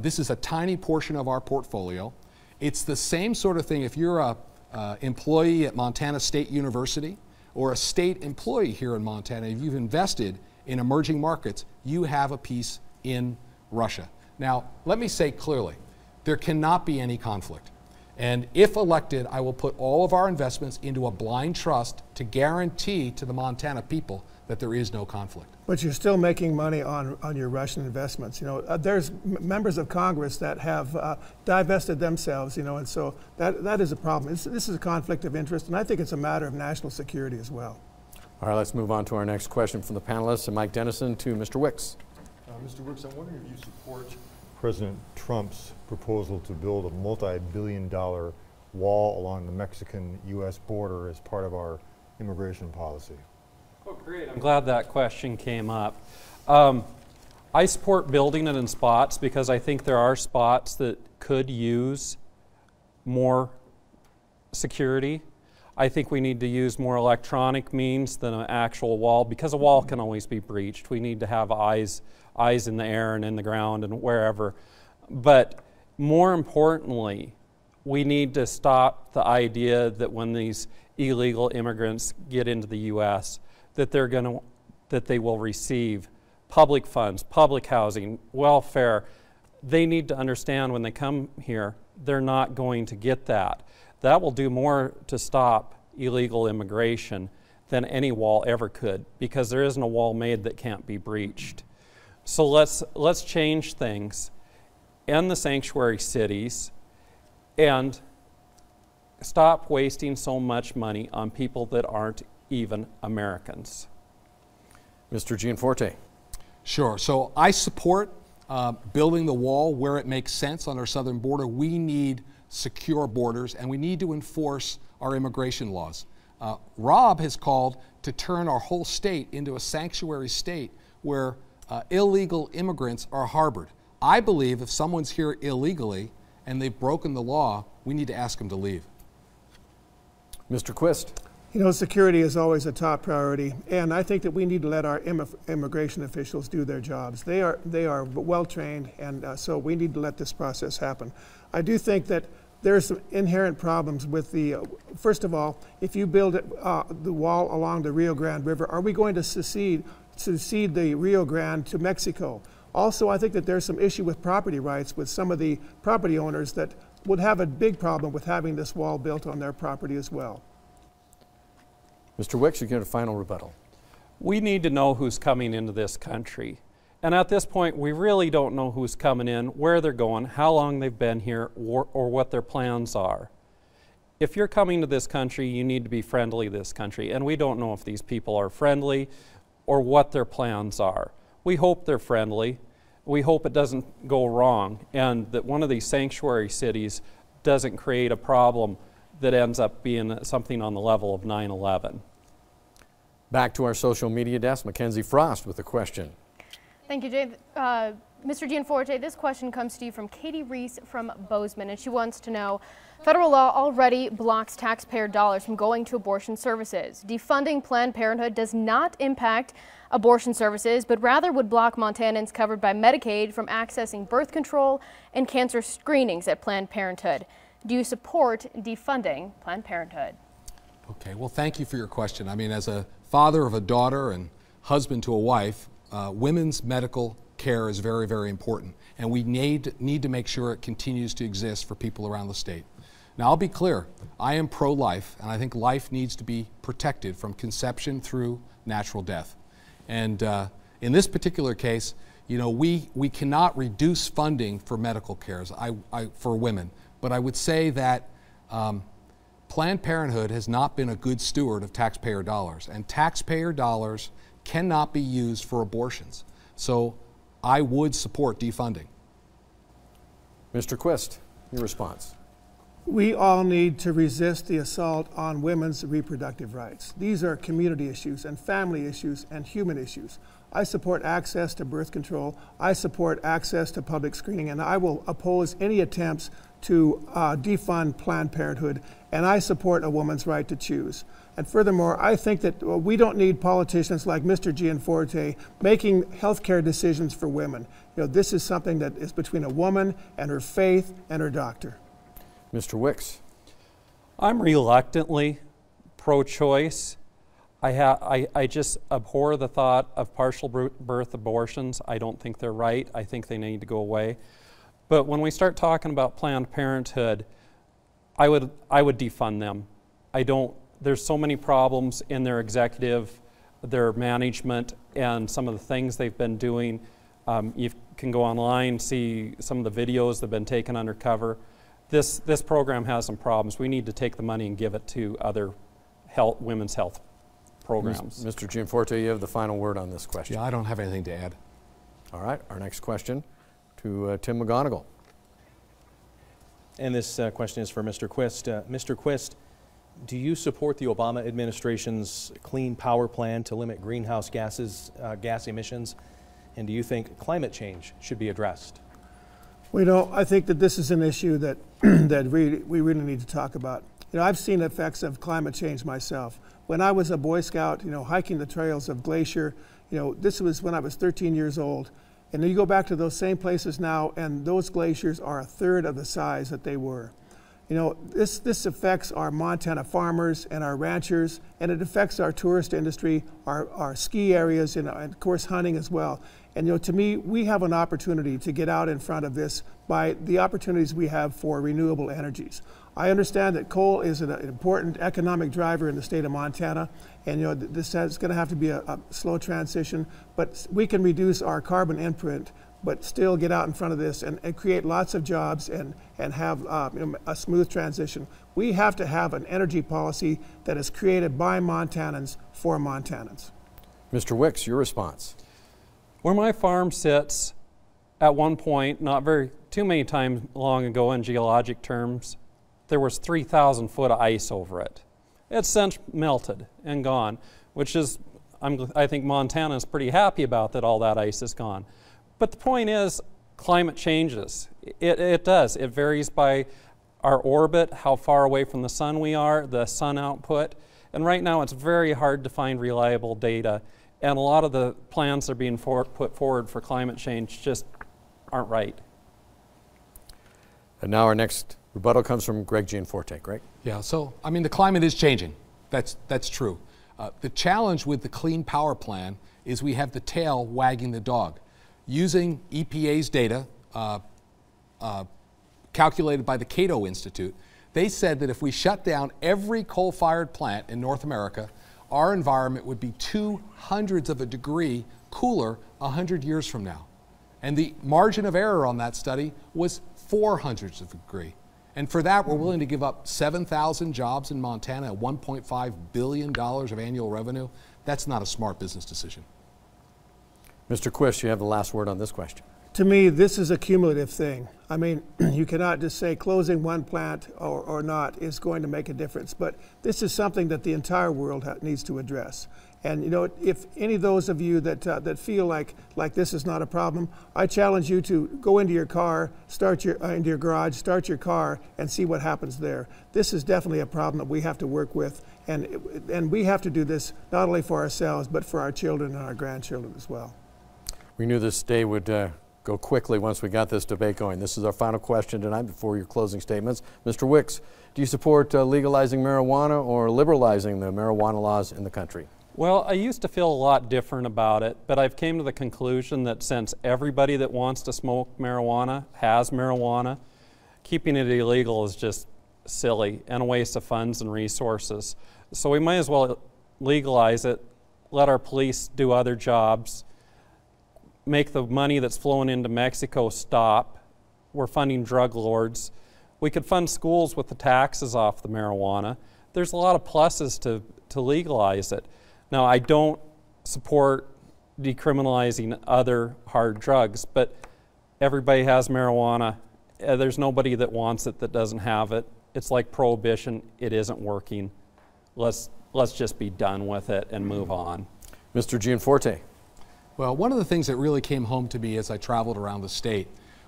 This is a tiny portion of our portfolio. It's the same sort of thing if you're a employee at Montana State University or a state employee here in Montana. If you've invested in emerging markets, you have a piece in Russia. Now, let me say clearly, there cannot be any conflict. And if elected, I will put all of our investments into a blind trust to guarantee to the Montana people that there is no conflict. But you're still making money on your Russian investments. You know, there's members of Congress that have divested themselves, you know, and so that is a problem. This is a conflict of interest, and I think it's a matter of national security as well. All right, let's move on to our next question from the panelists. And Mike Dennison to Mr. Wicks. Mr. Wicks, I'm wondering if you support President Trump's proposal to build a multi-billion-dollar wall along the Mexican-U.S. border as part of our immigration policy. Oh, great. I'm glad that question came up. I support building it in spots because I think there are spots that could use more security. I think we need to use more electronic means than an actual wall because a wall can always be breached. We need to have eyes in the air and in the ground and wherever. But more importantly, we need to stop the idea that when these illegal immigrants get into the U.S., that they will receive public funds, public housing, welfare. They need to understand when they come here, they're not going to get that. That will do more to stop illegal immigration than any wall ever could, because there isn't a wall made that can't be breached. So let's change things, end the sanctuary cities, and stop wasting so much money on people that aren't even Americans. Mr. Gianforte. Sure. So I support building the wall where it makes sense on our southern border. We need secure borders, and we need to enforce our immigration laws. Rob has called to turn our whole state into a sanctuary state where illegal immigrants are harbored. I believe if someone's here illegally and they've broken the law, we need to ask them to leave. Mr. Quist. You know, security is always a top priority, and I think that we need to let our immigration officials do their jobs. They are well trained, and so we need to let this process happen. I do think that there are some inherent problems with the, first of all, if you build the wall along the Rio Grande River, are we going to cede the Rio Grande to Mexico? Also, I think that there's some issue with property rights with some of the property owners that would have a big problem with having this wall built on their property as well. Mr. Wicks, you get a final rebuttal. We need to know who's coming into this country. And at this point, we really don't know who's coming in, where they're going, how long they've been here, or what their plans are. If you're coming to this country, you need to be friendly to this country. And we don't know if these people are friendly or what their plans are. We hope they're friendly. We hope it doesn't go wrong and that one of these sanctuary cities doesn't create a problem that ends up being something on the level of 9/11. Back to our social media desk, Mackenzie Frost with a question. Thank you, Jay. Mr. Gianforte, this question comes to you from Katie Reese from Bozeman, and she wants to know, federal law already blocks taxpayer dollars from going to abortion services. Defunding Planned Parenthood does not impact abortion services, but rather would block Montanans covered by Medicaid from accessing birth control and cancer screenings at Planned Parenthood. Do you support defunding Planned Parenthood? Okay, well, thank you for your question. I mean, as a father of a daughter and husband to a wife, women's medical care is very, very important, and we need to make sure it continues to exist for people around the state. Now, I'll be clear, I am pro-life, and I think life needs to be protected from conception through natural death. And in this particular case, you know, we cannot reduce funding for medical cares for women, but I would say that Planned Parenthood has not been a good steward of taxpayer dollars, and taxpayer dollars cannot be used for abortions. So I would support defunding. Mr. Quist, your response. We all need to resist the assault on women's reproductive rights. These are community issues and family issues and human issues. I support access to birth control. I support access to public screening, and I will oppose any attempts to defund Planned Parenthood, and I support a woman's right to choose. And furthermore, I think that we don't need politicians like Mr. Gianforte making healthcare decisions for women. You know, this is something that is between a woman and her faith and her doctor. Mr. Wicks. I'm reluctantly pro-choice. I just abhor the thought of partial birth abortions. I don't think they're right. I think they need to go away. But when we start talking about Planned Parenthood, I would defund them. There's so many problems in their executive, their management, and some of the things they've been doing. You can go online, see some of the videos that have been taken undercover. This program has some problems. We need to take the money and give it to other women's health programs. Mr. Gianforte, you have the final word on this question. Yeah, I don't have anything to add. All right, our next question to Tim McGonigal. And this question is for Mr. Quist. Mr. Quist, do you support the Obama administration's Clean Power Plan to limit greenhouse gas emissions? And do you think climate change should be addressed? Well, you know, I think that this is an issue that, that we really need to talk about. You know, I've seen effects of climate change myself. When I was a Boy Scout, you know, hiking the trails of Glacier, you know, this was when I was 13 years old. And you go back to those same places now, and those glaciers are a third of the size that they were. You know, this affects our Montana farmers and our ranchers, and it affects our tourist industry, our ski areas, and of course hunting as well. And you know, to me, we have an opportunity to get out in front of this by the opportunities we have for renewable energies. I understand that coal is an important economic driver in the state of Montana, and you know, this is going to have to be a slow transition, but we can reduce our carbon imprint, but still get out in front of this and create lots of jobs and have you know, a smooth transition. We have to have an energy policy that is created by Montanans for Montanans. Mr. Wicks, your response. Where my farm sits, at one point, not too many times long ago in geologic terms, there was 3,000 foot of ice over it. It's since melted and gone, which is, I think Montana is pretty happy about that all that ice is gone. But the point is, climate changes. It does. It varies by our orbit, how far away from the sun we are, the sun output. And right now it's very hard to find reliable data. And a lot of the plans that are being put forward for climate change just aren't right. And now our next rebuttal comes from Greg Gianforte. Greg? Yeah, so, I mean, the climate is changing. That's true. The challenge with the Clean Power Plan is we have the tail wagging the dog. Using EPA's data, calculated by the Cato Institute, they said that if we shut down every coal-fired plant in North America, our environment would be 2/100ths of a degree cooler 100 years from now. And the margin of error on that study was 4/100ths of a degree. And for that, we're willing to give up 7,000 jobs in Montana at $1.5 billion of annual revenue. That's not a smart business decision. Mr. Quist, you have the last word on this question. To me, this is a cumulative thing. I mean, you cannot just say closing one plant or not is going to make a difference, but this is something that the entire world needs to address. And you know, if any of those of you that feel like this is not a problem, I challenge you to go into your car, into your garage, start your car, and see what happens there. This is definitely a problem that we have to work with, and we have to do this not only for ourselves, but for our children and our grandchildren as well. We knew this day would go quickly once we got this debate going. This is our final question tonight before your closing statements. Mr. Wicks, do you support legalizing marijuana or liberalizing the marijuana laws in the country? Well, I used to feel a lot different about it, but I've came to the conclusion that since everybody that wants to smoke marijuana has marijuana, keeping it illegal is just silly and a waste of funds and resources. So we might as well legalize it, let our police do other jobs, make the money that's flowing into Mexico stop. We're funding drug lords. We could fund schools with the taxes off the marijuana. There's a lot of pluses to legalize it. Now, I don't support decriminalizing other hard drugs, but everybody has marijuana. There's nobody that wants it that doesn't have it. It's like prohibition. It isn't working. Let's just be done with it and move on. Mr. Gianforte. Well, one of the things that really came home to me as I traveled around the state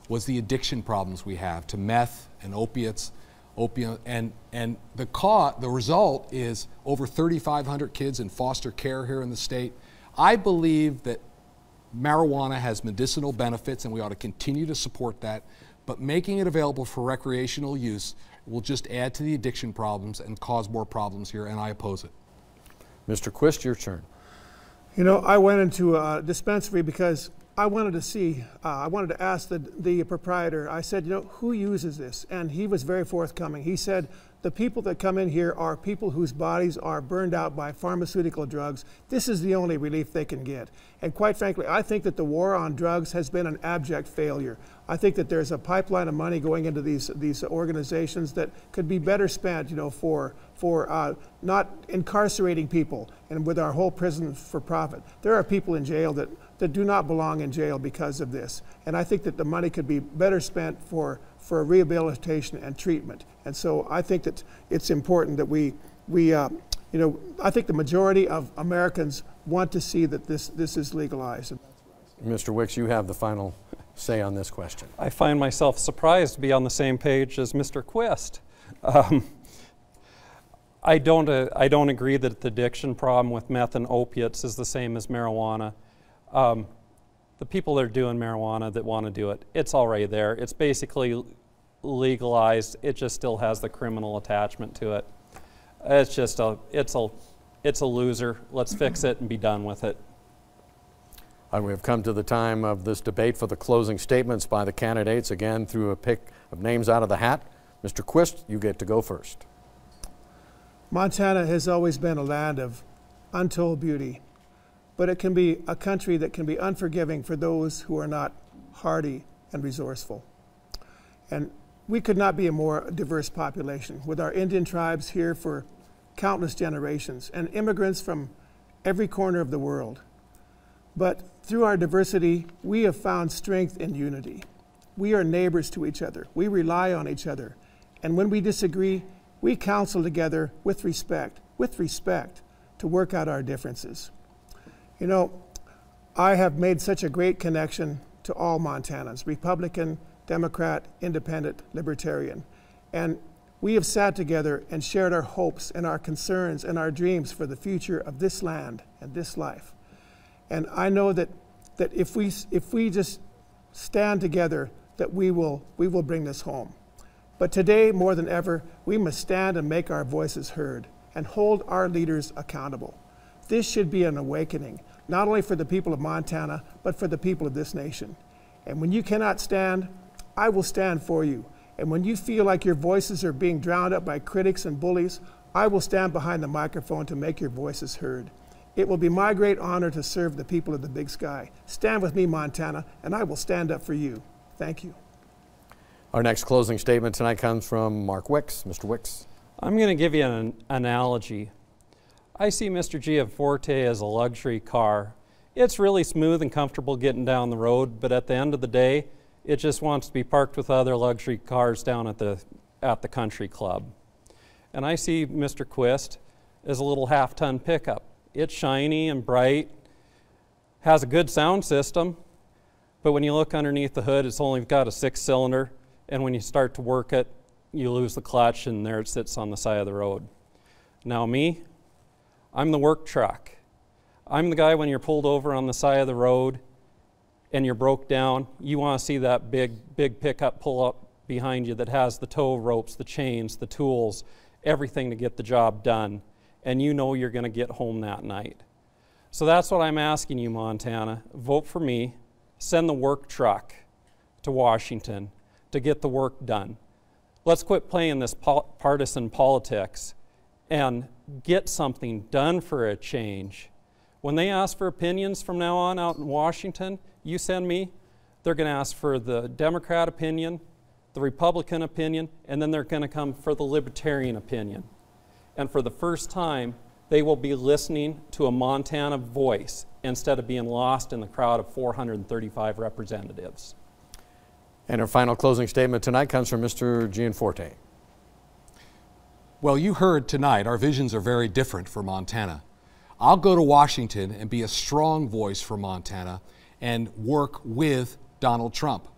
was the addiction problems we have to meth and opiates, and the result is over 3,500 kids in foster care here in the state. I believe that marijuana has medicinal benefits and we ought to continue to support that, but making it available for recreational use will just add to the addiction problems and cause more problems here, and I oppose it. Mr. Quist, your turn. You know, I went into a dispensary because I wanted to see, I wanted to ask the proprietor, I said, you know, who uses this? And he was very forthcoming. He said, the people that come in here are people whose bodies are burned out by pharmaceutical drugs. This is the only relief they can get. And quite frankly, I think that the war on drugs has been an abject failure. I think that there's a pipeline of money going into these organizations that could be better spent, you know, for not incarcerating people and with our whole prison for profit. There are people in jail that do not belong in jail because of this. And I think that the money could be better spent for rehabilitation and treatment. And so I think that it's important that we you know, I think the majority of Americans want to see that this is legalized. Mr. Wicks, you have the final say on this question. I find myself surprised to be on the same page as Mr. Quist. I don't agree that the addiction problem with meth and opiates is the same as marijuana. The people that are doing marijuana that want to do it, it's already there. It's basically legalized. It just still has the criminal attachment to it. It's just it's a loser. Let's fix it and be done with it. We have come to the time of this debate for the closing statements by the candidates, again through a pick of names out of the hat. Mr. Quist, you get to go first. Montana has always been a land of untold beauty, but it can be a country that can be unforgiving for those who are not hardy and resourceful. And we could not be a more diverse population, with our Indian tribes here for countless generations and immigrants from every corner of the world. But through our diversity, we have found strength in unity. We are neighbors to each other. We rely on each other. And when we disagree, we counsel together with respect to work out our differences. You know, I have made such a great connection to all Montanans, Republican, Democrat, Independent, Libertarian. And we have sat together and shared our hopes and our concerns and our dreams for the future of this land and this life. And I know that if we just stand together, that we will bring this home. But today, more than ever, we must stand and make our voices heard and hold our leaders accountable. This should be an awakening, not only for the people of Montana, but for the people of this nation. And when you cannot stand, I will stand for you. And when you feel like your voices are being drowned out by critics and bullies, I will stand behind the microphone to make your voices heard. It will be my great honor to serve the people of the Big Sky. Stand with me, Montana, and I will stand up for you. Thank you. Our next closing statement tonight comes from Mark Wicks. Mr. Wicks. I'm going to give you an analogy. I see Mr. Gianforte as a luxury car. It's really smooth and comfortable getting down the road, but at the end of the day, it just wants to be parked with other luxury cars down at the country club. And I see Mr. Quist as a little half-ton pickup. It's shiny and bright, has a good sound system, but when you look underneath the hood, it's only got a 6-cylinder, and when you start to work it, you lose the clutch, and there it sits on the side of the road. Now me, I'm the work truck. I'm the guy when you're pulled over on the side of the road and you're broke down, you want to see that big pickup pull up behind you that has the tow ropes, the chains, the tools, everything to get the job done. And you know you're going to get home that night. So that's what I'm asking you, Montana. Vote for me. Send the work truck to Washington to get the work done. Let's quit playing this partisan politics and get something done for a change. When they ask for opinions from now on out in Washington, you send me, they're going to ask for the Democrat opinion, the Republican opinion, and then they're going to come for the Libertarian opinion. And for the first time, they will be listening to a Montana voice instead of being lost in the crowd of 435 representatives. And our final closing statement tonight comes from Mr. Gianforte. Well, you heard tonight our visions are very different for Montana. I'll go to Washington and be a strong voice for Montana and work with Donald Trump.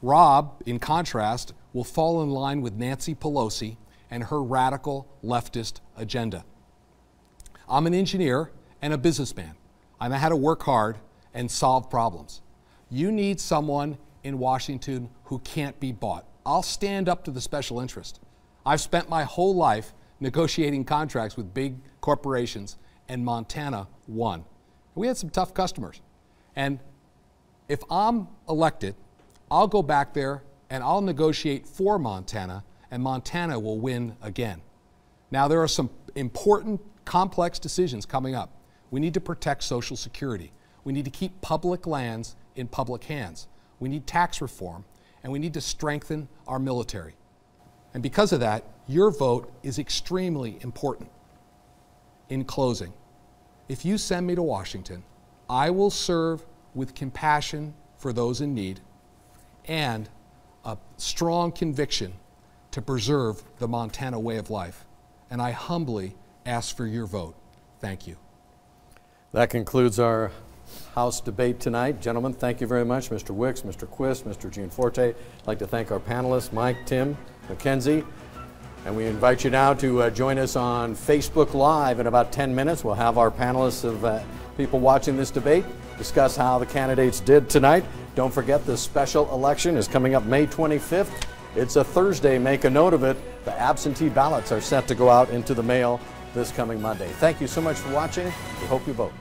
Rob, in contrast, will fall in line with Nancy Pelosi and her radical leftist agenda. I'm an engineer and a businessman. I know how to work hard and solve problems. You need someone in Washington who can't be bought. I'll stand up to the special interest. I've spent my whole life negotiating contracts with big corporations, and Montana won. We had some tough customers. And if I'm elected, I'll go back there and I'll negotiate for Montana, and Montana will win again. Now, there are some important, complex decisions coming up. We need to protect Social Security. We need to keep public lands in public hands. We need tax reform, and we need to strengthen our military. And because of that, your vote is extremely important. In closing, if you send me to Washington, I will serve with compassion for those in need and a strong conviction to preserve the Montana way of life. And I humbly ask for your vote. Thank you. That concludes our House debate tonight. Gentlemen, thank you very much. Mr. Wicks, Mr. Quist, Mr. Gianforte. I'd like to thank our panelists, Mike, Tim, Mackenzie. And we invite you now to join us on Facebook Live in about 10 minutes. We'll have our panelists of people watching this debate discuss how the candidates did tonight. Don't forget the special election is coming up May 25th. It's a Thursday. Make a note of it. The absentee ballots are set to go out into the mail this coming Monday. Thank you so much for watching. We hope you vote.